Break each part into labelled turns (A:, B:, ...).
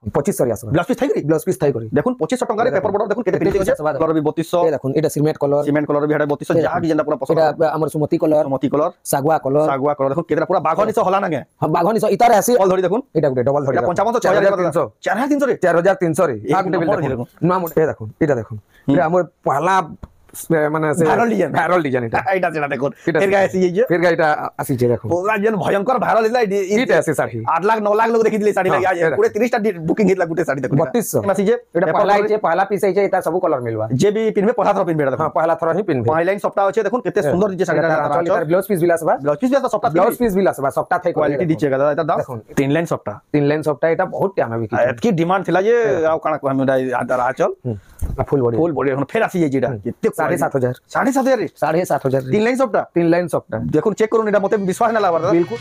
A: 2500 আসবে
B: blouse piece থাই করি
A: blouse piece থাই করি
B: দেখুন 2500 টাকা রে পেপার বর্ডার দেখুন কেতে ফিনিশিং আছে কলর বি 3200
A: এই দেখুন এটা সিমেন্ট কলর
B: বি হেডা 3200 যা ডিজাইন পুরা পছন্দ
A: এটা আমার সুমতি কলর সাগুয়া কলর
B: দেখুন কেতে পুরা বাঘনি সহ হলা না গে
A: বাঘনি সহ ইতারে আসি
B: অল ধরি দেখুন
A: এটা গুটে ডবল ধরি
B: 55 6300 4300 রে
A: 4300 রে
B: এক নম্বর দেখুন
A: না মোটে দেখুন এটা দেখুন এটা আমার পহলা মানে আছে ভাইরাল ডিজাইন
B: এটা যেটা দেখুন এর গায়ে আসি এই যে
A: ফের গাইটা আসিছে দেখুন
B: পুরা যেন ভয়ঙ্কর ভাইরাল
A: এটা আছে শাড়ি
B: 8 লাখ 9 লাখ লোক দেখি দিলে শাড়ি লাগি আজ পুরো 30 টা বুকিং হিতলা গুটে শাড়ি দেখুন
A: 3200
B: আসি যে
A: এটা পহলা পিস আইছে এটা সব কালার মিলবা
B: যে বি পিনবে পহলা থর পিনবে দেখুন
A: हां पहला थोड़ा ही पिनबे
B: पाई लाइन सप्ताह আছে দেখুন কত সুন্দর যে শাড়িটা
A: তার ব্লাউজ পিস বিলা সবা
B: ব্লাউজ পিস সপ্তাহ
A: ব্লাউজ পিস বিলা সবা সবটা থাই
B: কোয়ালিটি দিছে গাদা এটা দাম 3 লাইন সপ্তাহ
A: 3 লাইন সবটা এটা বহুত টাইম বিকি
B: এতকি ডিমান্ড ছিলা যে আও কানা কো আমি আদার আচল
A: ফুল বডি
B: এখন ফের আসি যেটা কত
A: 7500
B: 7500
A: 7500
B: 3 লাইন সপ্তাহ
A: 3 লাইন সবটা
B: দেখুন চেক করুন এটা মতে বিশ্বাস না লাগবার
A: बिल्कुल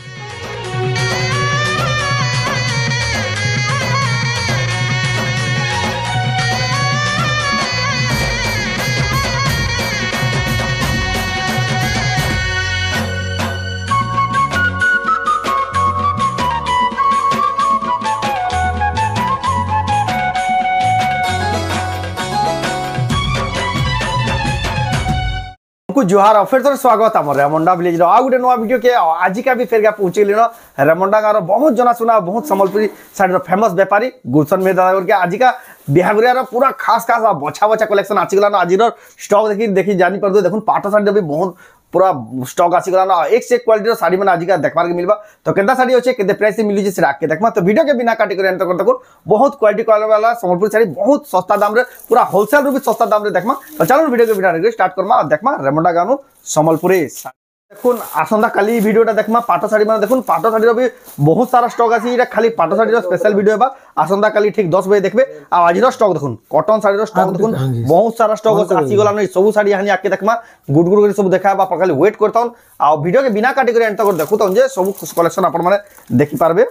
B: जुहार और फिर तो स्वागत है रेमंडा विलेज रो आ गुटे नवा वीडियो के आज का भी फिर पहुंचे लिनो रेमंडा का बहुत जना सुना बहुत संबलपुरी साइड रो फेमस व्यापारी गुलशन में दादा करके आज का बिहागुरिया रो पूरा खास खास बछा बछा कलेक्शन आछि गला आज रो स्टॉक देखी जानी पर देखुन पाटो साड़ी भी बहुत पूरा स्टॉक आसी गला एक से एक क्वालिटी रो साड़ी माने आज का देखबार के मिलबा तो केनता साड़ी होचे केते प्राइस से मिली जे से राख के देखमा तो वीडियो के बिना काटी करे एंटर कर देखो बहुत क्वालिटी वाला संबलपुरी साड़ी बहुत सस्ता दाम रे पूरा होलसेल रो भी सस्ता दाम रे देखमा तो चलो वीडियो के बिना स्टार्ट करमा और देखमा रेमंडा गानु संबलपुरी देखुन आसंदा काली वीडियोटा देखमा पाटो साड़ी माने देखुन पाटो साड़ी रो भी बहुत सारा स्टॉक आसी एटा खाली पाटो साड़ी रो स्पेशल वीडियो बा आसंदा काली ठीक 10 बजे देखबे आ आज रो स्टॉक देखुन कॉटन साड़ी रो स्टॉक देखुन बहुत सारा स्टॉक आसी गला नै सब साड़ी हानि आके देखमा गुड गुड कर सब देखा बा खाली वेट करतन आ वीडियो के बिना काटी करे एंटर कर देखुतन जे सब कलेक्शन आपण माने देखि पारबे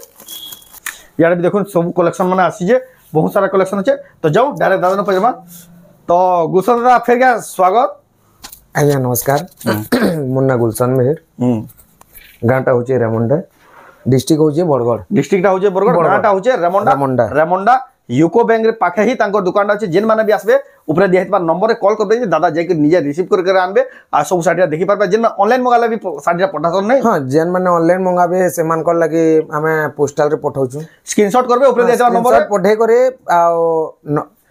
B: यार भी देखुन सब कलेक्शन माने आसी जे बहुत सारा कलेक्शन আছে तो जाओ डायरेक्ट दादा न पजमा तो गुलशन दादा फिर क्या स्वागत
A: आज्ञा नमस्कार मुन्ना गुलशन मेहर गाँटा हूँ रेमंडा डिस्ट्रिक्ट हूँ बरगढ़
B: डिस्ट्रिक्ट हूँ बरगढ़ गाँटा हूँ रेमंडा रेमंडा यूको बैंक रे पाखे ही तांको दुकान अच्छे जेन माने भी आसबे ऊपर दिया हितबा नंबर रे कॉल कर दे दादा जाके निजे रिसीव करके आनबे आ सब साड़ी देखि पारबे जेन ऑनलाइन मंगाले भी साड़ी पठासन नै
A: हां जेन माने ऑनलाइन मंगाबे से मान कर लगे हमें पोस्टल रे पठाउछु
B: स्क्रीनशॉट करबे ऊपर दिया नंबर
A: रे पठे करे आ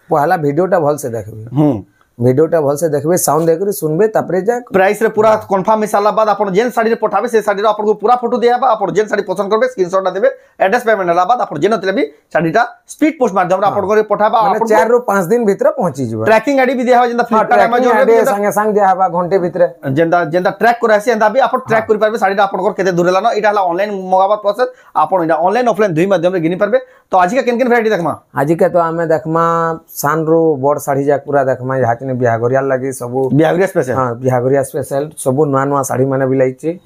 A: पहला वीडियोटा भल से देखबे वीडियोटा भल से देखबे साउंड देखरे सुनबे तापरे जा
B: प्राइस रे पूरा कंफर्म मिसाला बाद अपन जेन साड़ी रे पठाबे से साड़ी रे अपन को पूरा फोटो दियाबा अपन जेन साड़ी पसंद करबे स्क्रीनशॉट देबे एड्रेस पेमेंट हला बाद अपन जेन होतले भी साड़ीटा स्पीड पोस्ट माध्यम रे अपन को पठाबा
A: अपन 4 रो 5 दिन भीतर पहुंची जबा
B: ट्रैकिंग आईडी भी दिया हो जेंदा फ्लिपकार्ट अमेज़न
A: रे संगे संग दिया हबा घंटे भीतर
B: जेंदा ट्रैक करे से एंदा भी अपन ट्रैक करि पारबे साड़ीटा अपन को केते दूर लानो इटा हला ऑनलाइन मंगाबा प्रोसेस अपन इटा ऑनलाइन ऑफलाइन दुई माध्यम रे गिनी पारबे तो आज का केन वैरायटी देखमा
A: आज के तो हमें देखमा सान रो बड़ साड़ी जा पूरा देखमा हाचने बिहागरिया लगी सब
B: बिहागरिया स्पेशल
A: हां बिहागरिया स्पेशल सब नुआ नुआ साड़ी माने बिलाइची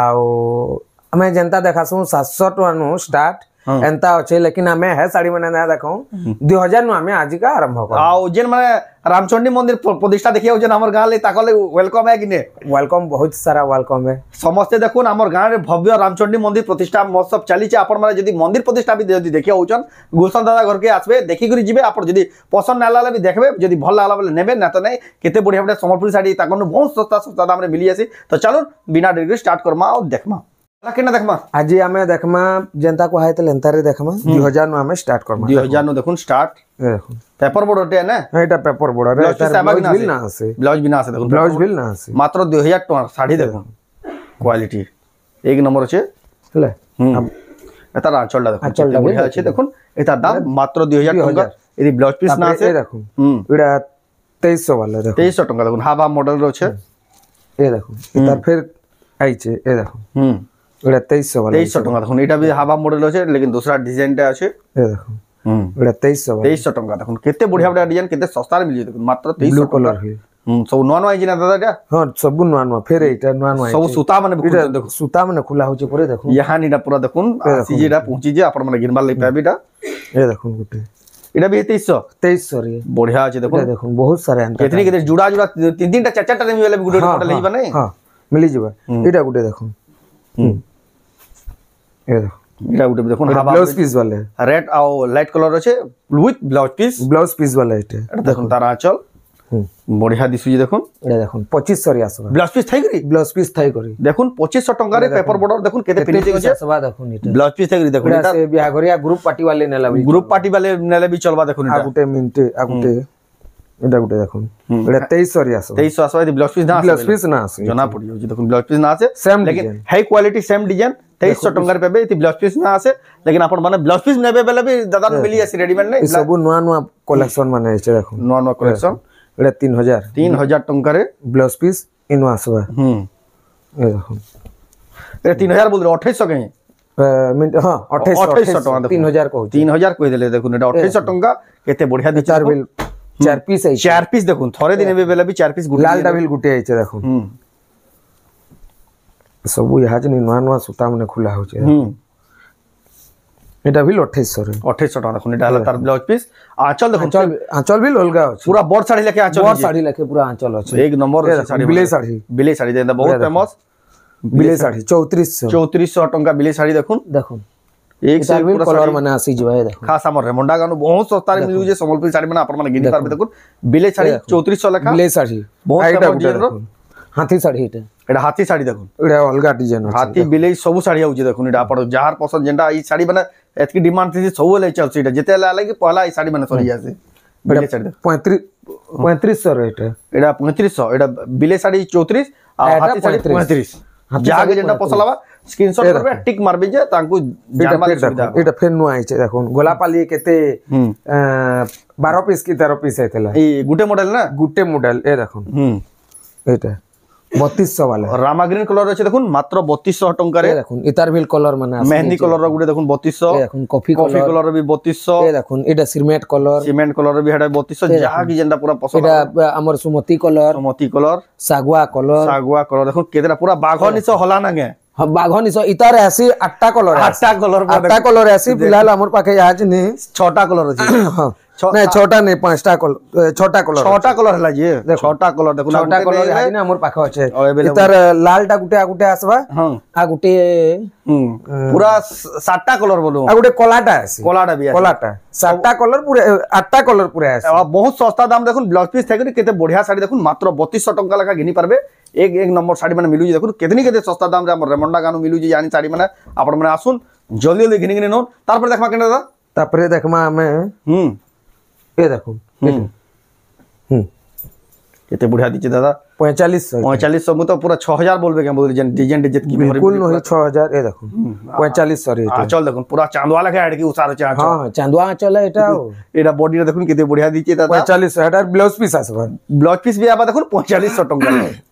A: आउ हमें जनता देखासु 700 टका नु स्टार्ट एंता अच्छे लेकिन हमें है साड़ी माने ना देखौ 2000 नु हमें आज का आरंभ कर
B: आउ जेन माने रामचंडी मंदिर प्रतिष्ठा देखियो जेन हमर गां ले ताकले वेलकम है किने
A: वेलकम बहुत सारा वेलकम है
B: समस्त देखुन हमर गां रे भव्य रामचंडी मंदिर प्रतिष्ठा महोत्सव चली छै आपण माने जदी मंदिर प्रतिष्ठा भी जदी देखियो होचन गुलशन दादा घर के आसबे देखि करी जिबे आपण जदी पसंद ना लाला भी देखबे जदी भल लागला बोले नेबे ना तो नै केते बढ़िया बढ़िया संबलपुरी साड़ी ताकन बहुत सस्ता सस्ता दाम रे मिली आसी तो चलो बिना देरी स्टार्ट करमा और देखमा केना देखमा
A: आज हमें देखमा जनता को हाय त लेंता रे देखमा 2000 नु हमें स्टार्ट करमा
B: 2000 नु देखुन स्टार्ट
A: देखुन
B: पेपर बोर्ड होते है ना
A: एटा पेपर बोर्ड रे ब्लाउज बिल ना आसे
B: ब्लाउज बिना आसे देखुन
A: ब्लाउज बिल ना आसे
B: मात्र 2000 टका साड़ी देखुन क्वालिटी एक नंबर আছে
A: ले
B: एता आंचलटा देखुन आंचलटा बढ़िया আছে দেখুন एता दाम मात्र 2000 टका यदि ब्लाउज पीस ना আছে
A: দেখুন এটা 2300 वाला देखুন
B: 2300 टका देखुन हावा मॉडल रो আছে
A: ए देखुन एता फिर आइছে ए देखुन एटा 2300 वाला
B: 2300 टका देखुन एटा भी हावा मॉडल আছে लेकिन दूसरा डिजाइन टा আছে
A: ए देखुन एटा 2300 वाला
B: 2300 टका देखुन केते बढ़िया बढ़िया डिजाइन केते सस्ता रे मिली देखुन मात्र 2300
A: ब्लू कलर है
B: सब नुआ नुआ इंजिन दादा एटा
A: हां सब नुआ नुआ फिर एटा नुआ नुआ
B: सब सूता माने देखो
A: सूता माने खुला होचे परे देखुन
B: यहां नीडा पूरा देखुन सीजीडा पहुंची जे आपण माने गिनबार लई पाबीटा
A: ए देखुन गुटे
B: एटा भी 2300
A: रे
B: बढ़िया আছে দেখুন
A: देखुन बहुत सारे
B: केतनी केते जुड़ा जुड़ा तीन तीन टा चार चार टा रे मिले गुडे मॉडल लेबा नै
A: हां मिली जबा एटा गुटे देखुन ए देखो
B: এটা গুটে দেখুন হাবা
A: ব্লাউজ পিস वाले
B: রেড আর লাইট কলর আছে উইথ ব্লাউজ পিস
A: वाला এটা
B: দেখুন তার আঁচল বঢ়িয়া দিশুজি দেখুন
A: এটা দেখুন 2500 রে আসবা
B: ব্লাউজ পিস থাই করি
A: ব্লাউজ পিস থাই করি
B: দেখুন 2500 টাকারে পেপার বর্ডার দেখুন কেতে ফিনিশিং আছে
A: আসবা দেখুন এটা
B: ব্লাউজ পিস থাই করি দেখুন
A: এটা সে বিয়াঘরিয়া গ্রুপ পার্টি वाले নেলা
B: গ্রুপ পার্টি वाले নেলে বি চলবা দেখুন এটা
A: আগুটে মিনিটে আগুটে এটা গুটে দেখুন এটা 2300 রে আসবা
B: 2300 আসবা ব্লাউজ পিস না
A: ব্লাউজ পিস না আসে
B: জনা পড়ি যাচ্ছে দেখুন ব্লাউজ পিস না আছে
A: সেম
B: লেকিন
A: design
B: high quality same design 2300 টাকার পাবে এটি ব্লাউজ পিস না আছে লেকিন আপন মানে ব্লাউজ পিস নেবে বেলে বি দাদা মিলি আছে রেডিমেড নাই
A: সব নোয়া নোয়া কালেকশন মানে আছে দেখুন
B: নন নন কালেকশন
A: এটা 3000
B: টাকারে
A: ব্লাউজ পিস ইনো আসবা এই দেখুন
B: এটা 3000 বল 2800 কে
A: মিনিট হ্যাঁ 2800
B: টাকা
A: 3000 কহু
B: 3000 কই দেলে দেখুন এটা 2800 টাকা কেতে বঢ়িয়া দিছে
A: চার বিল চার পিস আইছে
B: চার পিস দেখুন থরে দিনে বেলে বি চার পিস গুটি
A: লাল ডাবিল গুটি আইছে দেখুন সবু ইহাজ নি নোয়া নোয়া সুতা মানে খোলা হচ্ছে এটা বিল 2800 রে
B: 2800 টাকা দেখুন এটা হলো তার ব্লাউজ পিস আঁচল দেখুন
A: আঁচল বিল অলগা আছে
B: পুরা বড় শাড়ি লেকে আঁচল
A: বড় শাড়ি লেকে পুরা আঁচল আছে
B: এক নম্বর শাড়ি বিলে শাড়ি দেন বহুত ফেমাস
A: বিলে শাড়ি 3400
B: টাকা বিলে শাড়ি দেখুন
A: দেখুন
B: এক
A: এটা বিল কলর মানে আসি যাবে দেখুন
B: খাস আমার রেমন্ডা গানো বহুত সস্তারে মিলু যে সম্বলপুরি শাড়ি মানে আপন মানে গিনি পারবে দেখুন বিলে শাড়ি 3400 লেখা
A: বিলে শাড়ি
B: বহুত ডিজাইন
A: হাতি শাড়ি
B: এটা হাতি শাড়ি দেখুন
A: এটা অলগা ডিজাইন আছে
B: হাতি বিলে সবু শাড়ি আউছে দেখুন এটা আপন যাহার পছন্দ যেটা এই শাড়ি মানে এতকি ডিমান্ড থিছি সবু লে চলছে এটা যেতে লাগে পহলা এই শাড়ি মানে সরি আছে বিলে শাড়ি
A: 3500 রে
B: এটা 3500 এটা বিলে শাড়ি 34 আর হাতি শাড়ি 35 যাকে যেটা পছন্দ হবে স্ক্রিনশট করবে টিক মারবে যে তাଙ୍କୁ জানবালে সুবিধা
A: এটা ফেন নো আইছে দেখুন গোলাপালি কেতে 12 পিস কি 13 পিস আইতলা
B: এই গুটে মডেল না
A: গুটে মডেল এ দেখুন এটা 3200 वाला
B: রামা গ্রিন কলর আছে দেখুন মাত্র 3200 টাকারে
A: দেখুন ইতার বিল কলর মানে আছে
B: মেহেন্দি কলর গুটে দেখুন 3200
A: দেখুন কফি
B: কলর বি 3200
A: এ দেখুন এটা সিমেন্ট কলর
B: বি হেডা 3200 যাহা কি যেটা পুরা পছন্দ
A: এটা আমার সুমতি কলর সাগুয়া কলর
B: দেখুন কেতেটা পুরা বাঘ নিচ হলা নাগে
A: বাঘ নিচ ইতার আসি 8টা কলর আসি ফিলহাল আমার পাখে আজ নি 6টা কলর আছে नहीं 6টা नहीं 5টা কলর 6টা কলর
B: হলা যে 6টা কলর দেখুন
A: 6টা কলর আজ না আমার পাখে আছে ইতার লালটা গুটে আসবা আ গুটে
B: পুরা 7টা কলর বলো
A: আ গুটে কলাটা আছে
B: বি আছে
A: কলাটা 7টা কলর পুরা 8টা কলর পুরা আছে
B: বহুত সস্তা দাম দেখুন ব্লাউজ পিস থাকে কেতে বঢ়িয়া শাড়ি দেখুন মাত্র 3200 টাকা লেখা ঘিনি পারবে এক নম্বর শাড়ি মানে মিলুজি দেখুন কেতে সস্তা দাম রে আমার রেমন্ডা গানো মিলুজি জানি শাড়ি মানে আপন মানে আসুন জলদি ঘিনি নোন তারপরে দেখবা কেন দাদা
A: তারপরে দেখমা আমি ये देखो
B: केते बुढ़िया दीजिए दादा 4500 में तो पूरा 6000 बोलबे क्या बोल डिजाइन की
A: बिल्कुल नहीं 6000 ये देखो 4500 रे
B: चल देखो पूरा चांदवा लगा ऐड की उसार আছে
A: हां चांदवा चले এটা
B: এটা বডিটা দেখুন কেতে বুढ़िया दीजिए दादा
A: 4500 এটা ব্লাউজ পিস আসবে
B: ব্লাউজ পিস भी আবা দেখুন 4500 টাকা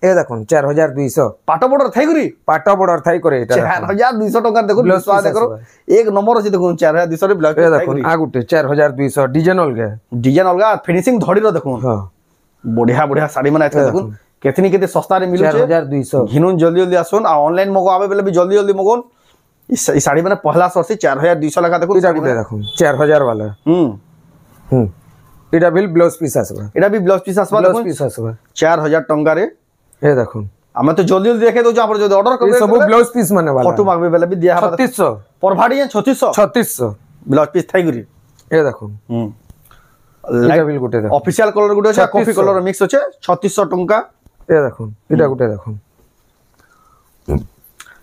A: এ দেখুন 4200
B: পাটো বর্ডার থাই করি
A: পাটো বর্ডার থাই করে এটা
B: 4200 টাকা দেখুন বিশ্বাস দেখো এক নম্বর আছে দেখুন 4200 রে ব্লাউজ
A: পিস দেখুন আগুটে 4200 ডিজাইন অলগা
B: ফিনিশিং ধড়ি র দেখুন हां बढ़िया শাড়ি মানে আছে দেখুন কেতে সস্তা রে মিলুছে
A: 4200
B: ঘিনুন জলদি আসুন আর অনলাইন মগো আবে বেলে भी জলদি মগন এই শাড়ি মানে পহলা সরসি 4200 টাকা দেখুন
A: এটা গুটে দেখুন 4000 वाला এটা বিল ব্লাউজ পিস আসবে
B: এটা বি ব্লাউজ পিস আসবে
A: ব্লাউজ পিস আসবে
B: 4000 টাকা রে
A: এ দেখুন
B: আমি তো জলদি দেখে দউ আপনি যদি অর্ডার করবে
A: সব ব্লাউজ পিস মানে वाला
B: ফটো মাগবে বেলে भी দিয়া হবে
A: 3600
B: পরভাড়ি 3600 ব্লাউজ পিস থাই করি
A: এ দেখুন এটা বিল গুটে দেখুন
B: অফিশিয়াল কলর গুটে আছে কফি কলর মিক্স আছে 3600 টাকা
A: এ দেখুন এটা গুটে দেখুন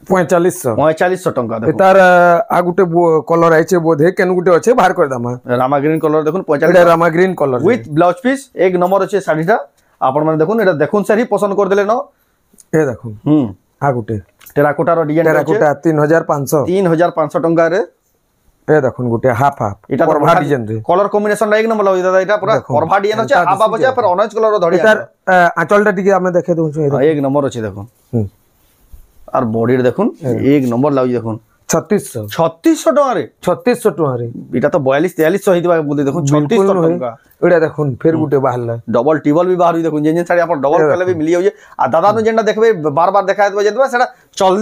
A: 4500
B: টাকা দেখুন
A: এটার আগুটে কলর আইছে বোধে কেন গুটে আছে বাহার করে দামা
B: রামা গ্রিন কলর দেখুন 45
A: এটা Rama green collar
B: with blouse piece এক নম্বর আছে শাড়িটা আপন মানে দেখুন এটা দেখুন শাড়ি পছন্দ করে দিলে না
A: এ দেখুন আগুটে
B: টেরাকোটার ডিজাইন
A: টেরাকোটা 3500
B: টাকা রে
A: এ দেখুন গুটে হাফ
B: এটা পরভা ডিজাইন রে কলর কম্বিনেশন এক নম্বর লাগি দাদা এটা পুরো পরভা ডিজাইন আছে হাফ হাফ আছে আর অরেঞ্জ কলর ধরি
A: এটার আঁচলটা টিকে আমি দেখে দউছ
B: এক নম্বর আছে দেখুন আর বডির দেখুন এক নম্বর লাগি দেখুন 3600 টাকা রে 3600 টাকা রে এটা তো 42 4300 হইতিবা বলি দেখুন 3600 টাকা
A: এটা দেখুন ফের গুটে বাহারলা
B: ডবল টিবল भी बाहर দেখুন যে শাড়ি আপন ডবল কলে भी মিলি যাচ্ছে আর দাদা নো যেটা দেখবে বারবার দেখায় দেবে যেতে সেটা চল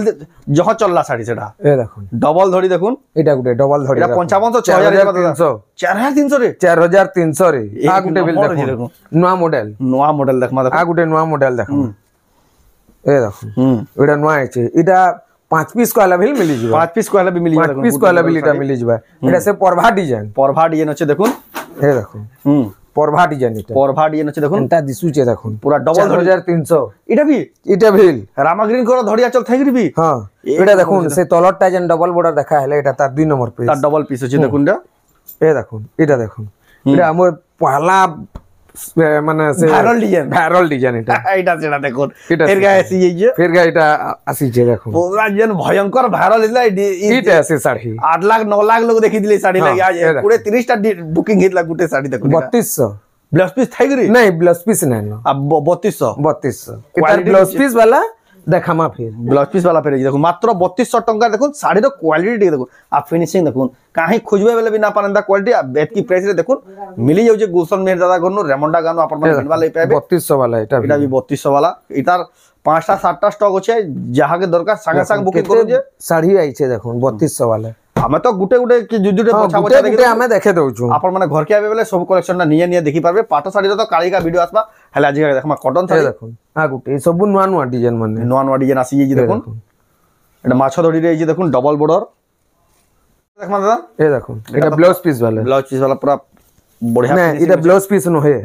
B: যহ চললা শাড়ি সেটা
A: এ দেখুন
B: ডবল ধরি দেখুন
A: এটা গুটে ডবল ধরি
B: এটা 5500 6300 4300 রে
A: 4300 রে আ গুটে বিল দেখুন নয়া মডেল দেখমা দেখুন আ গুটে নয়া মডেল দেখুন এ দেখুন এটা নয়া আছে এটা 5 piece कहला भी मिली जिबा
B: 5 piece कहला भी मिली
A: 5 piece कहला भी लिटा मिली जिबा एटा से परभा डिजाइन
B: আছে দেখুন
A: ए देखो परभा डिजाइन এটা
B: পরভা ডিজাইন আছে দেখুন
A: এন্টা দিসুছে দেখুন
B: পুরা ডবল
A: 4300
B: এটা ভিল
A: রামাগ্রিন
B: করা ধরিয়া চল থাকি বি
A: হ্যাঁ এটা দেখুন সে তলরটা যেন ডবল বর্ডার দেখা হলে এটা তার 2 নম্বর পিস
B: তার ডবল পিস আছে দেখুন
A: এটা দেখুন এটা আমার পহলা মানে সে ভাইরাল ডিজাইন
B: এটা যেটা দেখুন ফের গায়ে আসি যাইছে
A: ফের গায়ে এটা আসিছে দেখুন
B: পুরা যেন ভয়ঙ্কর ভাইরাল হইলা
A: এটা আছে শাড়ি
B: 8 লাখ 9 লাখ লোক দেখি দিলে শাড়ি লাগি আজ পুরো 30 টা বুকিং হিতলা গুটে শাড়ি দেখুন
A: 3200
B: ব্লাউজ পিস থাকি রে
A: नहीं ब्लाउज पीस नहीं ना
B: अब 3200
A: এটা ব্লাউজ পিস वाला দেখামা ফির
B: ব্লাউজ পিস वाला ফের দেখুন মাত্র 3200 টাকা দেখুন শাড়ির কোয়ালিটি দেখুন আর ফিনিশিং দেখুন কাহি খুঁজবে বেলে भी ना पानंदा क्वालिटी एतकी प्राइस रे देखुन मिली जाउ जे गुलशन मेहर दादा गनो रेमंडा गानो अपन मन वाला पाबे
A: 3200 वाला এটা
B: भी 3200 वाला इतार 5टा 7टा स्टॉक আছে যাহা के दरकार संगे संग बुकिंग करू जे
A: শাড়ি আইছে দেখুন 3200 वाला
B: আমি তো গুটে গুটে কি জুজুটে পছা পছা
A: দেখি আমি দেখে দউছু
B: আপন মানে ঘর কে আবে বেলে সব কালেকশনটা নিয়ে দেখি পারবে পাটো শাড়ি তো কালিকা ভিডিও আসবা হেলে আজি দেখমা কটন শাড়ি
A: দেখুন গুটে এই সব নয়া নয়া ডিজাইন মানে
B: নয়া ডিজাইন আসি এই দেখুন এটা মাছ ধরি রে এই দেখুন ডবল বর্ডার দেখমা দাদা
A: এই দেখুন এটা ব্লাউজ পিস वाला
B: পুরা বঢ়িয়া
A: না এটা ব্লাউজ পিস
B: নহে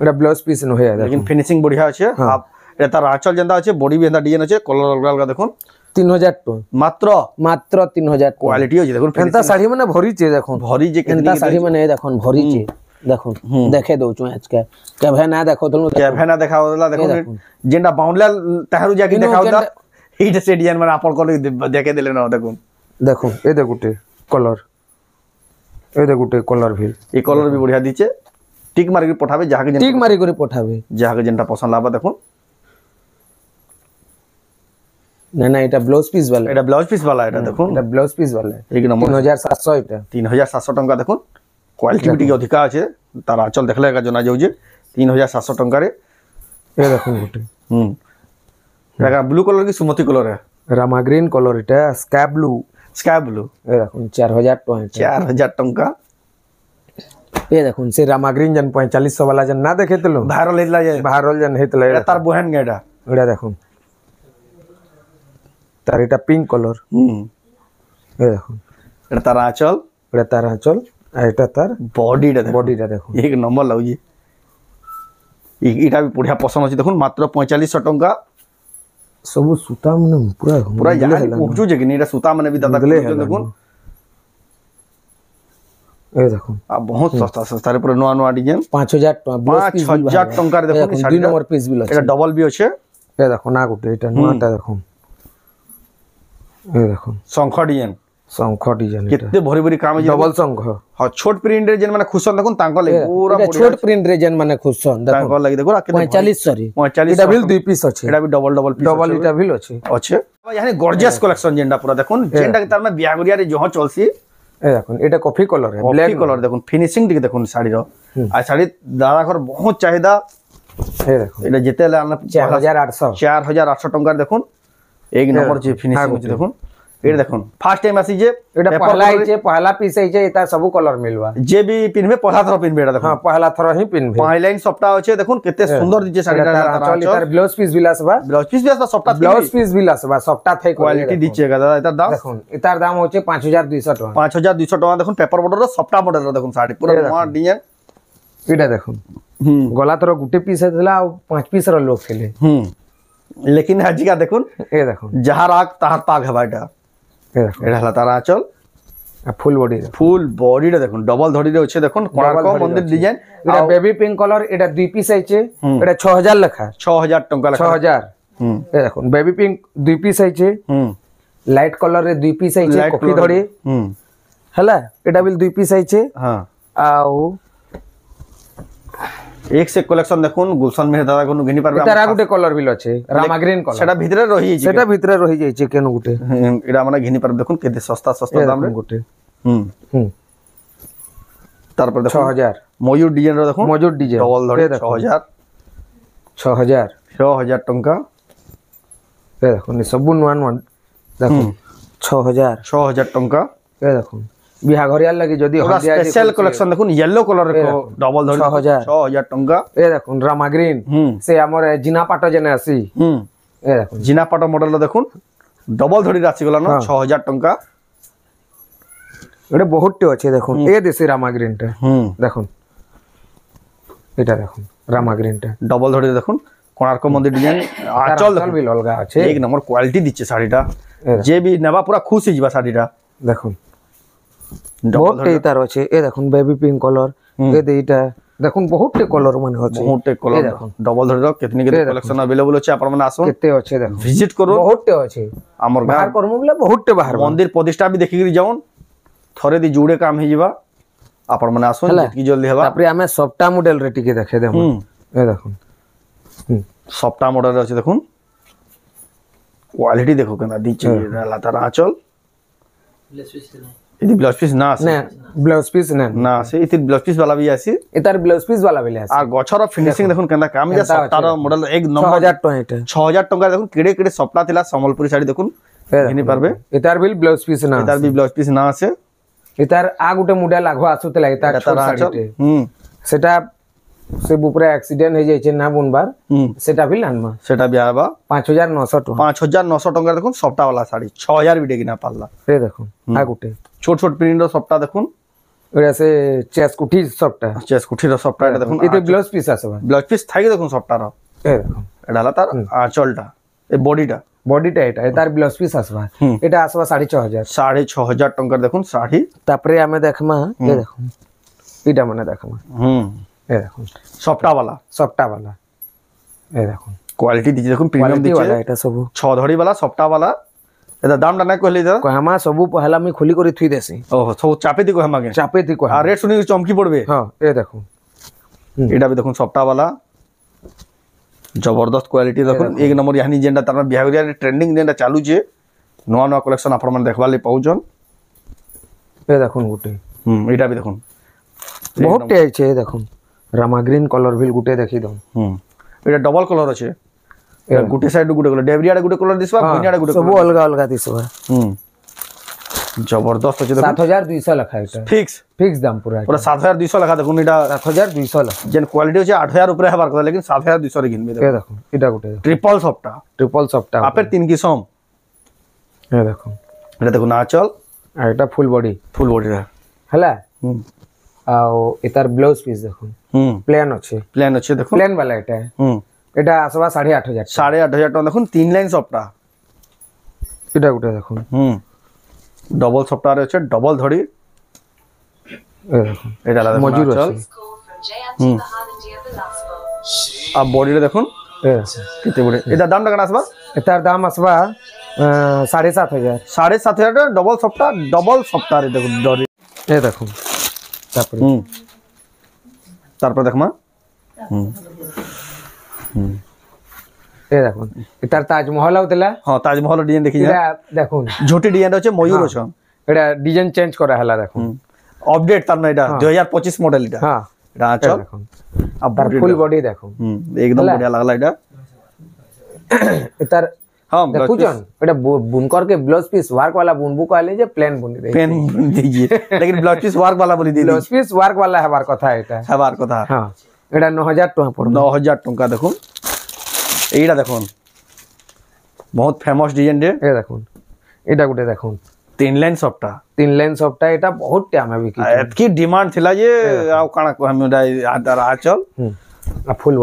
B: এটা
A: ব্লাউজ পিস নহে
B: लेकिन ফিনিশিং বঢ়িয়া আছে আপ এটা তার আঁচল যেটা আছে বডি বেন্দা ডিজাইন আছে কলর অলগা দেখুন
A: 3000 টাকা মাত্র 3000
B: কোয়ালিটি আছে দেখুন
A: এন্তা শাড়ি মানে ভরিছে দেখুন
B: ভরি যে
A: এন্তা শাড়ি মানে দেখুন ভরিছে দেখুন দেখে দউছু আজকে কেভে না দেখো তো
B: কেভে না দেখাও দেখুন যেটা বাউন্ডলা তাহারু জাকি দেখাও দা এইটা সে ডিজাইন মানে আপন করে দেখে দিলে না দেখুন
A: দেখুন এই দে গুটে কলর এই দে গুটে কলর ভি
B: এই কলর भी बढ़िया দিছে টিক মারি করে পঠাবে যাহাকে
A: টিক মারি করে পঠাবে
B: যাহাকে যেটা পছন্দ লাগবে দেখুন
A: না না এটা ব্লাউজ পিস वाला
B: এটা ব্লাউজ পিস वाला এটা দেখুন
A: এটা ব্লাউজ পিস वाला
B: এক নম্বর
A: 3700 এটা
B: 3700 টাকা দেখুন কোয়ালিটি টিকে অধিক আছে তার আঁচল দেখলে একা জনা যাউছে 3700 টাকা রে
A: এই দেখুন গুটে
B: এটা ব্লু কালার কি সুমতি কালার
A: রামা গ্রিন কালার এটা স্কাই ব্লু এই দেখুন 4000 টাকা
B: 4000 টাকা
A: এই দেখুন সে রামা গ্রিন জন 4500 वाला জন না দেখে দিলো ভাইরাল জন হেতলা
B: এটা তার বহেন গেটা
A: এটা দেখুন তার এটা পিঙ্ক কালার এই দেখুন
B: এটা তার আঁচল
A: আর এটা তার বডিটা দেখুন
B: এক নম্বর লাগুছে এটা भी बढ़िया पसंद আছে দেখুন মাত্র 4500 টাকা
A: सब सुता মানে
B: পুরা জানি পहुंचू যে এটা সুতা মানে भी দাদা দেখুন
A: এই দেখুন
B: আর বহুত সস্তা রে পুরো নয়া ডিজাইন
A: 5000 টাকা
B: 5000 টাকা দেখুন
A: দুই নম্বর পিস বিল আছে
B: এটা ডাবল বি আছে
A: এই দেখুন না গুটে এটা নয়াটা দেখুন এই দেখুন
B: শঙ্খ ডিজাইন
A: কেতে
B: ভরি ভরি কাম
A: ডবল শঙ্খ
B: হ্যাঁ ছোট প্রিন্ট রে যেন মানে খুশন দেখুন তাঙ্ক লাগি পুরা
A: ছোট প্রিন্ট রে যেন মানে খুশন দেখুন
B: তাঙ্ক লাগি দেখুন
A: 45 এটা বিল দুই পিস আছে
B: এটা भी ডবল পিস
A: ডবল এটা বিল আছে
B: यानी गॉर्जियस कलेक्शन जेंडा पूरा देखुन जेंडा के तार में बियागुरिया रे जहां चलसी
A: ए देखुन এটা কফি কালার है
B: ब्लैक कलर देखुन फिनिशिंग दिखे देखुन साड़ी रो आ साड़ी दादा घर बहुत चाहिदा
A: ए देखुन
B: এটা যেতে লে
A: 4800
B: টাকা দেখুন এক নম্বর যে ফিনিশিং আছে দেখুন এটা দেখুন ফার্স্ট টাইম আসি যে
A: এটা পহলা পিস আইছে এটা সব কালার মিলবা
B: যে भी পিনবে পহলা থর পিনবে এটা দেখুন
A: हां पहला थर ही पिनबे
B: পাঁচ লাইন সবটা আছে দেখুন কেতে সুন্দর দিছে শাড়িটা
A: তার ব্লাউজ পিস বিলাসবা
B: সবটা
A: ব্লাউজ পিস বিলাসবা সবটা থাই
B: কোয়ালিটি দিছে দাদা এটার দাম
A: দেখুন এটার দাম হচ্ছে 5200 টাকা
B: 5200 টাকা দেখুন পেপার বর্ডার সবটা মডেল দেখুন শাড়ি পুরো নয়া ডিজাইন
A: এটা দেখুন গলা তোর গুটে পিস হেতলা আর 5 পিস র লোক ছিলে
B: लेकिन আজিকা দেখুন
A: এই দেখুন
B: যাহার আগ তাহার পাগ হবে এটা এটা হলা তার আঁচল
A: ফুল
B: বডিটা দেখুন ডবল ধরিরে আছে দেখুন কোণার্ক মন্দির ডিজাইন
A: এটা বেবি পিঙ্ক কালার এটা দুই পিস আইছে এটা 6000 লেখা
B: 6000 টাকা লেখা
A: 6000 এই দেখুন বেবি পিঙ্ক দুই পিস আইছে লাইট কালার রে দুই পিস আইছে কফি ধরি হলা এটা বিল দুই পিস আইছে
B: হ্যাঁ
A: আও
B: एक से कलेक्शन দেখুন গুলশন মেহর দাদা কোন ঘিনি পারবে
A: এটা গুটে কালার বিল আছে রামা গ্রিন কালার
B: সেটা ভিতরে
A: রহি যাইছে কেন গুটে
B: এটা আমরা ঘিনি পারবে দেখুন কেতে সস্তা দাম রে
A: গুটে
B: তারপর দেখুন
A: 6000
B: ময়ূর ডিজাইন রে দেখুন
A: ময়ূর ডিজাইন
B: ডবল ধরে 6000 টাকা
A: এই দেখুন সব নন দেখুন 6000
B: টাকা
A: এই দেখুন বিহা ঘরিয়ার লাগি যদি
B: স্পেশাল কালেকশন দেখুন ইয়েলো কালার রে ডবল ধরে 6000 টাকা
A: এই দেখুন রামা গ্রিন সে আমর জিনা পাটো জেনে আসি এই দেখুন
B: জিনা পাটো মডেল দেখুন ডবল ধড়ি আসি গলা 6000 টঙ্কা
A: এটা বহুতটি আছে দেখুন এ দেশি রামা গ্রিনটা দেখুন এটা দেখুন রামা গ্রিনটা
B: ডবল ধড়ি দেখুন কোଣାর্ক মন্দির ডিজাইন আঁচল দেখুন
A: বিল অলগা আছে
B: এক নম্বর কোয়ালিটি দিচ্ছে শাড়িটা যে বি নেবা পুরা খুশি যাবা শাড়িটা
A: দেখুন বহুতটি তার আছে এ দেখুন বেবি পিঙ্ক কলর এ এইটা দেখুন বহুতটি কলর মানে আছে
B: বহুতটি কলর দেখুন ডবল ধড়ি কেতনি কেতে কালেকশন अवेलेबल আছে আপনারা মানে আসুন
A: কেতে আছে দেখুন
B: ভিজিট করুন
A: বহুতটি আছে
B: আমার
A: বাহার করমু বলে বহুতটি বাহার
B: মন্দির প্রতিষ্ঠা বি দেখি যাউন থরে দি জুড়ে কাম হই যাবা আপন মানে আসুন যেতকি জলদি হবা
A: তারপরে আমি সফটা মডেল রে টিকে দেখে দেব এ দেখুন
B: সফটা মডেল আছে দেখুন কোয়ালিটি দেখো কেনা দিচ্ছে লাতার আঁচল এটি ব্লাউজ পিস না আছে
A: না ব্লাউজ পিস
B: না আছে এটি ব্লাউজ পিস वाला भी আছে
A: এটার ব্লাউজ পিস वाला বিলে আছে
B: আর গছর ফিনিশিং দেখুন কেনা কাম যা সফটার মডেল এক নম্বর
A: 6000 টাকা এটা
B: 6000 টাকা দেখুন কেড়ে কেড়ে সফটা থিলা সম্বলপুরি শাড়ি দেখুন ঘিনি পারবে
A: এটার বিল ব্লাউজ পিস না
B: এটার বি ব্লাউজ পিস না আছে
A: এটার আ গুটে মডেল আগো আসুতলা এটা ছোট শাড়িতে সেটা সে উপরে অ্যাক্সিডেন্ট হয়ে যাইছে না বুনবার সেটা বিল আনমা
B: সেটা বি আবা
A: 5900 টাকা
B: 5900 টাকা দেখুন সফটা वाला শাড়ি 6000 বিটে কিনা পাল্লা
A: এ দেখুন আ গুটে
B: ছোট ছোট প্রিন্টর সফটা দেখুন
A: এটা সে চেস কুঠি সবটা
B: চেস কুঠির সফটা এটা দেখুন
A: এতে ব্লাউজ পিস আছে ভাই
B: ব্লাউজ পিস থাকি দেখুন সফটার
A: এ দেখুন
B: এটা হলো তার আঁচলটা এই বডিটা
A: বডিটা এটা এটার ব্লাউজ পিস আসবা এটা আসবা 6500
B: 6500 টাকার দেখুন শাড়ি
A: তারপরে আমি দেখমা এ দেখুন এটা মানে দেখমা এ দেখুন
B: সফটা वाला
A: এ দেখুন
B: কোয়ালিটি দিছে দেখুন প্রিমিয়াম দিছে
A: এটা সব
B: 6 ধড়ি वाला সফটা वाला এটা দামটা না কইলি দাদা
A: কহামা সব পহলা আমি খুলি করে থুই দেছি
B: ওহো সব চাপে দি কহামাকে
A: চাপে দি কহা
B: আর রেট শুনি চমকি পড়বে
A: হ্যাঁ এ দেখুন
B: এটা भी দেখুন সফটা वाला জবরদস্ত কোয়ালিটি দেখুন এক নম্বর ইয়ানি যেটা তার বিহেভিয়ার ট্রেন্ডিং যেটা চালু যে নয়া নয়া কালেকশন আপন মানে দেখবালে পাউজন
A: এ দেখুন গুটে
B: এটা भी দেখুন
A: বহুতটি আছে এ দেখুন রামা গ্রিন কলর ভিল গুটে দেখি দাও
B: এটা ডবল কলর আছে এটা গুটে সাইড গুটে কলর ডেভিয়ার গুটে কলর দিছবা বুনিয়ার গুটে
A: সব অলগা অলগা দিছবা
B: জবরদস্ত আছে দেখুন
A: 7200 লেখা এটা ফিক্স দাম পুরা
B: পুরা 7200 লেখা দেখুন এটা
A: 7200 লেখা
B: যেন কোয়ালিটি হচ্ছে 8000 উপরে হবার কথা लेकिन 7200 রে কিনবে
A: এ দেখুন এটা গুটে
B: ট্রিপল সফটা আপের 3 কিসম
A: এ দেখুন
B: এটা দেখুন আঁচল
A: আর এটা ফুল বডিটা হলা আও এটার ব্লাউজ পিস দেখুন প্লেন আছে দেখুন প্লেন वाला এটা আসবা 8500
B: 8500 টাকা দেখুন 3 লাইন সফটা
A: এটা গুটে দেখুন
B: ডবল সফটা আছে ডবল ধড়ি
A: এ দেখুন
B: এটা আলাদা
A: মজুর আছে
B: আর বডিটা দেখুন কেতে বড় এটা দামটা কেন আসবা
A: এটার দাম আসবা 7500
B: 7500 টাকা ডবল সফটা রে দেখুন ধড়ি
A: এ দেখুন
B: তারপর দেখমা
A: এ দেখুন এটার তাজমহল আউতলা
B: হ্যাঁ তাজমহল ডিজাইন দেখি
A: এটা দেখুন
B: ঝুটি ডিজাইন আছে ময়ূর আছে
A: এটা ডিজাইন চেঞ্জ করা হলা দেখুন
B: আপডেট তার না এটা 2025 মডেল এটা
A: হ্যাঁ
B: এটা আঁচল
A: দেখুন আর ফুল বডি দেখুন
B: একদম বড়িয়া লাগলা এটা
A: এটার हाँ देखुजन एटा बुनकर के ब्लाउज पीस वर्क वाला बुनबू कहले जे प्लेन बुनी दे
B: प्लेन दीजिए लेकिन ब्लाउज पीस वर्क वाला बोली दी
A: ब्लाउज पीस वर्क वाला हेबार कथा एटा
B: हेबार कथा
A: हां एटा 9000 टका पड़
B: 9000 टका देखुन এইটা দেখুন বহুত ফেমাস ডিজাইন রে
A: এ দেখুন এটা গুটে দেখুন
B: 3 লাইন সফটা
A: এটা বহুত টাইম বিকি
B: এতকি ডিমান্ড ଥିଲା যে আও কানা আমি আদার আচল
A: ফুল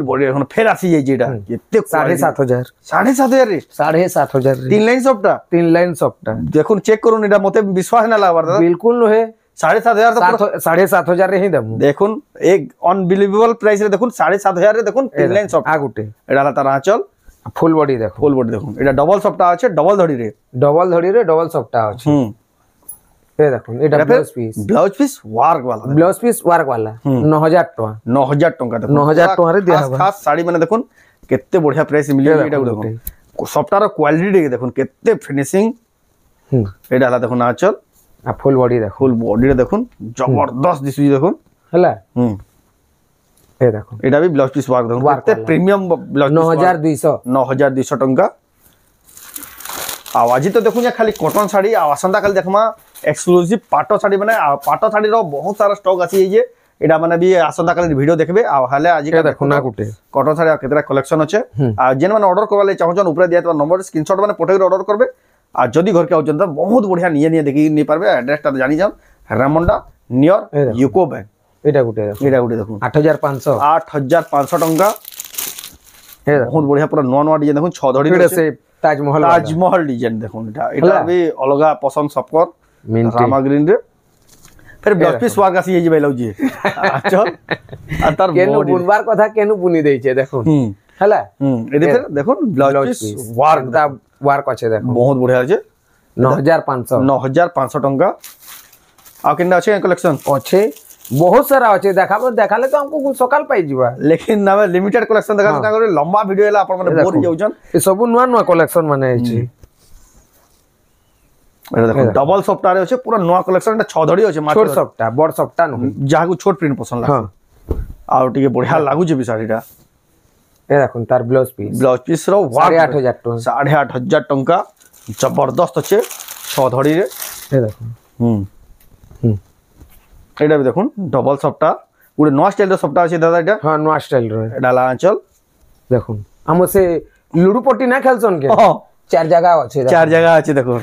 A: বডি
B: এখন ফের আসি যাই যেটা এতে
A: 7500
B: 7500 রে
A: 7500
B: 3 লাইন সফটা
A: দেখুন
B: চেক করুন এটা মতে বিশ্বাস না লাগবার দাদা
A: बिल्कुल নহে
B: 7500 তো
A: 7500 রে হি দেব
B: দেখুন এক আনবিলিভেবল প্রাইস রে দেখুন 7500 রে দেখুন 3 লাইন সফট
A: আগুটে
B: এটা হলো তার আঁচল
A: ফুল বডি
B: দেখুন এটা ডবল সফটা আছে ডবল ধড়ি রে
A: ডবল সফটা আছে এ দেখুন এটা ব্লাউজ পিস ওয়ার্ক वाला 9000 টাকা
B: 9000 টাকা দেখুন
A: 9000 টাকা রে দিয়া
B: খাস শাড়ি মানে দেখুন কেতে বঢ়িয়া প্রাইস মিলিয়ে এটা দেখুন সফটার কোয়ালিটি দেখুন কেতে ফিনিশিং এটা হলো দেখুন আঁচল
A: আর ফুল বডি
B: দেখুন জবরদস্ত দিছি দেখুন
A: হলা এ দেখুন
B: এটা भी ব্লাউজ পিস ওয়ার্ক দেখুন কেতে প্রিমিয়াম ব্লাউজ 9200 টাকা আজ তো দেখুন খালি কটন শাড়ি আসন্তা কালি দেখমা এক্সক্লুসিভ পাট শাড়ি মানে পাট শাড়ির বহুত সারা স্টক আছে এই যে এটা মানে বি আসন্তা কালি ভিডিও দেখবে আলে আজ
A: দেখুন না গুটে
B: কটন শাড়ি কেতরা কালেকশন আছে আর যেন মানে অর্ডার করলে চাহছন উপরে দিয়া তোমার নম্বর স্ক্রিনশট মানে পঠাই অর্ডার করবে আর যদি ঘরকে আউছেন তো বহুত বঢ়িয়া নিয়ে নিয়ে দেখি নিয়ে পারবে এড্রেসটা জানি যান রেমন্ডা নিয়র यूको बैंक
A: এটা গুটে দেখুন
B: এটা গুটে দেখুন
A: 8500
B: 8500 টঙ্কা বহুত বঢ়িয়া পুরা নন ওয়া ডিজাইন দেখুন 6 ধড়ি
A: এটা সে তাজমহল
B: ডিজাইন দেখুন এটা भी अलगा पसंद सबकर रामा ग्रीन रे फिर ब्लाउज पीस वार्क आसी जे भाई लउजी अच्छा আর তার
A: কেনু বুনবার কথা কেনু বুনি দেইছে দেখুন হলা
B: এতে ফির দেখুন ব্লাউজ পিস
A: ওয়ার্ক আছে দেখুন
B: বহুত বঢ়িয়া আছে
A: 9500
B: ଟଙ୍କା ଆଉ କେନ୍ତା ଅଛି କଲେକ୍ସନ
A: ଅଛି बहुत सारा अच्छे देखाले तो हमको सकाल पाई जीवा
B: लेकिन ना लिमिटेड कलेक्शन देखा ताकर लंबा वीडियो एला अपन माने बोर जाउछन
A: ए सब नुवा नुवा कलेक्शन माने अछि
B: एटा देखो डबल सफ्टा रे अछि पूरा नुवा कलेक्शन एटा 6 धड़ी अछि
A: छोट सफ्टा बड़ सफ्टा न
B: जाहा को छोट प्रिंट पसंद लाग आ टिके बढ़िया लागु जे भी साडीटा
A: ए देखुन तार ब्लाउज पीस
B: रो
A: 8500 टका
B: 8500 टका जबरदस्त अछि 6 धड़ी रे
A: ए देखुन
B: এটা দেখুন ডবল সফটা পুরো নয়া স্টাইল র সফটা আছে দাদা এটা
A: হ্যাঁ নয়া স্টাইল র
B: এটা লাঞ্চল
A: দেখুন हम से लुडू पट्टी ना खेलसन के चार जगह আছে
B: দেখুন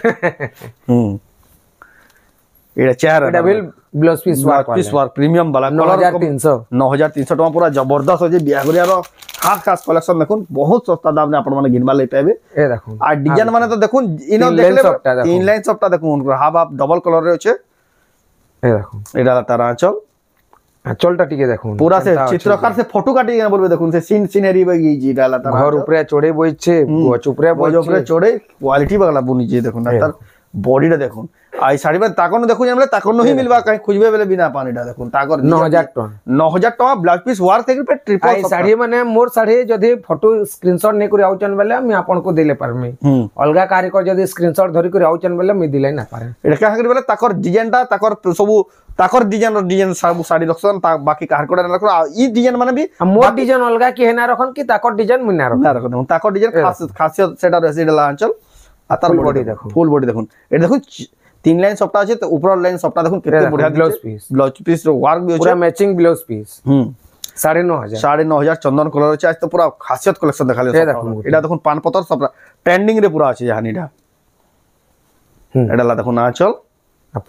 B: এটা চার
A: এটা বিল ব্লাউজ পিস
B: ওয়ার্ক প্রিমিয়াম वाला 9300 টাকা পুরা জবরদস্ত আছে বিয়াগরিয়া র খাস কলেকশন দেখুন বহুত সস্তা দাম নে আপন মানে গিনবা লই পাবে
A: এ দেখুন
B: আর ডিজাইন মানে তো দেখুন ইনো দেখলে তিন লাইন সফটা দেখুন হাফ হাফ ডবল কলর রে আছে
A: এই দেখুন
B: এটা তার আঁচল
A: আঁচলটা টিকে দেখুন
B: পুরা সে চিত্রকার সে ফটো কাটি কেন বলবে দেখুন সে সিনারি বাগি জি ডালা তার
A: ঘর উপরে চড়ে বইছে গছ উপরে
B: চড়ে কোয়ালিটি বাগলা বুনি জি দেখুন তার বডিটা দেখুন আই শাড়ি মানে তাকনো দেখুন আমরা তাকনো হি মিলবা কাই খুঁজবে বলে বিনা পানিটা দেখুন তাকর 9000 টাকা ব্লাউজ পিস ওয়ার্ক থেকে पे ट्रिपल
A: আই শাড়ি মানে মোর শাড়ি যদি ফটো স্ক্রিনশট নে করে আউচন বলে আমি আপন को দেলে পারমি অলগা কারিকর যদি স্ক্রিনশট ধরি করে আউচন বলে আমি দিলে না পারে
B: এটা কাহ করে বলে তাকর ডিজাইনটা তাকর সবু তাকর ডিজাইন সব শাড়ি রখছন তা বাকি কার কোডা রাখো ই ডিজাইন মানে भी
A: মোর ডিজাইন অলগা কি হেনা রখন কি তাকর ডিজাইন মুনা
B: রাখো তাকর ডিজাইন খাসিয়ত সেটা রয়েছে এটা লাঞ্চল আর তার বডি দেখুন ফুল বডি দেখুন এটা দেখুন तीन लाइन सफ्टा আছে তো উপর লাইন সफ्टा দেখুন কেতে বড়িয়া ব্লাউজ পিস র ওয়ার্ক भी আছে
A: পুরা ম্যাচিং ব্লাউজ পিস
B: 9500 চন্দন কলর আছে আজ তো পুরা খাসিয়ত কালেকশন দেখালে এটা দেখুন পান পতর সব ট্রেন্ডিং রে পুরা আছে জাহানিটা এটা লা দেখুন আঁচল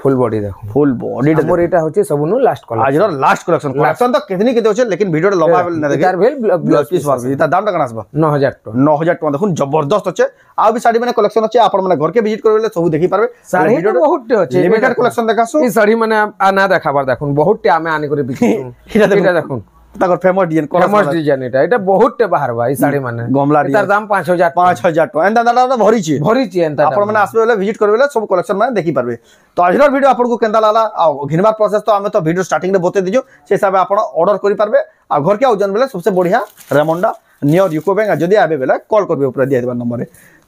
A: ফুল বডি দেখুন
B: ফুল বডিটা
A: মোর এটা হচ্ছে সবনু লাস্ট কলেকশন
B: আজর লাস্ট কালেকশন তো কেতনি কেতে আছে लेकिन ভিডিওটা লম্বা হবে না দেখি
A: তার ভেল
B: ব্লাউজ পিস ওয়ার্ক এটা দামটা কেন আসবা 9000 টাকা দেখুন জবরদস্ত আছে আর भी শাড়ি মানে কালেকশন আছে আপন মানে ঘরকে ভিজিট করলে সব দেখি পারবে
A: শাড়ি বহুতটে আছে
B: লিমিটেড কালেকশন দেখাছো
A: এই শাড়ি মানে না দেখাবার দেখুন বহুতটে আমি আনি করে বিক্রি এটা দেখুন
B: তাকর ফেমাস
A: ডিজাইন এটা বহুতটে বাহার ভাই শাড়ি মানে
B: গমলা
A: এটার দাম
B: 5000 টাকা এন্ড দাদা ভরিছি
A: এন্তা
B: আপন মানে আসবে বলে ভিজিট করবে বলে সব কালেকশন মানে দেখি পারবে তো আজর ভিডিও আপনকু কেনতা লালা ঘিনবার প্রসেস তো আমি তো ভিডিও স্টার্টিং রে বতে দিজু সে হিসাবে আপন অর্ডর করি পারবে আর ঘর কে আউজন বলে সবচেয়ে বড়িয়া রেমন্ডা নিয়র यूको बैंक যদি আবে বলে কল করবে উপরে দিয়ে দেবার নম্বরে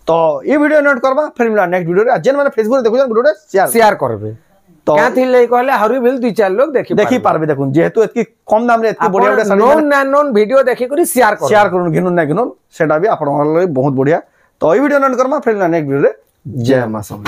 B: তো এই ভিডিও নোট করবা ফির মিলা নেক্সট ভিডিও রে যেন মানে ফেসবুক দেখুন ভিডিওটা
A: শেয়ার করবে তো क्या थी ले कहले हरि बिल दुई चार लोग देखि
B: पारबे देखुन जेहेतु एतकी कम दाम रे एतकी बढ़िया बढ़िया
A: साड़ी नॉन वीडियो देखि करी शेयर
B: करूँ घिनुन ना घिनुन सेटा भी आपन बहुत बढ़िया तो ई वीडियो नोट करमा फिर नेक्स्ट वीडियो रे जय मां सब।